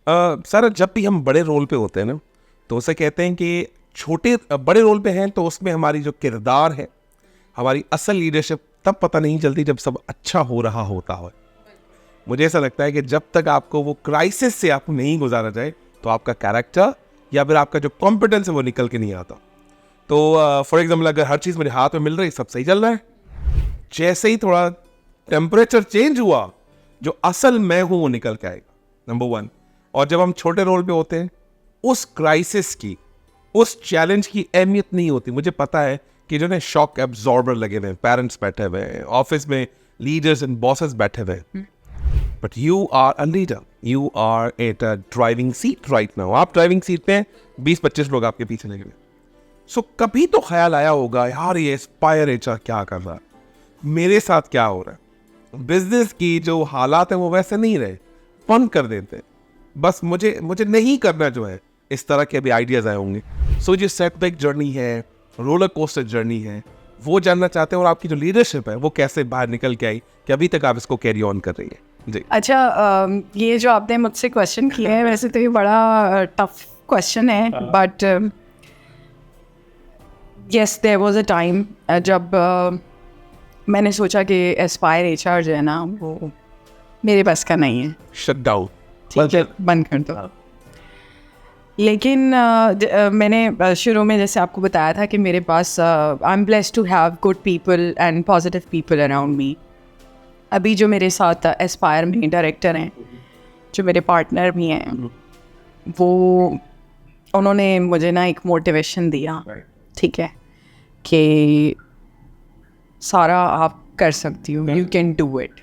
Sir जब भी हम बड़े रोल पे होते हैं ना, तो उसे कहते हैं कि छोटे बड़े रोल पे हैं तो उसमें हमारी जो किरदार है, हमारी असल लीडरशिप तब पता नहीं चलती जब सब अच्छा हो रहा होता है। मुझे ऐसा लगता है कि जब तक आपको वो क्राइसिस से आपको नहीं गुजारा जाए तो आपका कैरेक्टर या फिर आपका जो कॉम्पिटेंस है वो निकल के नहीं आता। तो फॉर एग्जाम्पल अगर हर चीज़ मेरे हाथ में मिल रही, सब सही चल रहा है, जैसे ही थोड़ा टेम्परेचर चेंज हुआ, जो असल मैं हूं वो निकल के आएगा, नंबर 1। और जब हम छोटे रोल पे होते हैं, उस क्राइसिस की, उस चैलेंज की अहमियत नहीं होती। मुझे पता है कि जो ना शॉक एब्जॉर्बर लगे हुए हैं, पेरेंट्स बैठे हुए हैं, ऑफिस में लीडर्स एंड बॉसेस बैठे हुए हैं, but you are a leader, you are at a driving seat right now. आप ड्राइविंग सीट पे हैं, 20-25 लोग आपके पीछे लगे हुए। सो कभी तो ख्याल आया होगा, यार ये एस्पायर एचआर क्या कर रहा है, मेरे साथ क्या हो रहा है। बिजनेस की जो हालात है वो वैसे नहीं रहे, बंद कर देते, बस मुझे नहीं करना जो है। इस तरह के अभी आइडियाज आए होंगे। सो जो सेटबैक जर्नी है, रोलर कोस्टर जर्नी है, वो जानना चाहते हैं। और आपकी जो लीडरशिप है वो कैसे बाहर निकल के आई कि अभी तक आप इसको कैरी ऑन कर रही है। जी अच्छा, ये जो आपने मुझसे क्वेश्चन किया है, वैसे तो ये बड़ा टफ क्वेश्चन है, but yes there was a time जब मैंने सोचा कि एस्पायर एचआर जो है ना वो मेरे बस का नहीं है, शट डाउन, ठीक है, बंद कर दो। लेकिन मैंने शुरू में जैसे आपको बताया था कि मेरे पास I am blessed to have good people and positive people around me. अभी जो मेरे साथ एस्पायर में डायरेक्टर हैं, जो मेरे पार्टनर भी हैं, वो उन्होंने मुझे ना एक मोटिवेशन दिया, ठीक है, कि सारा आप कर सकती हो, यू कैन डू इट।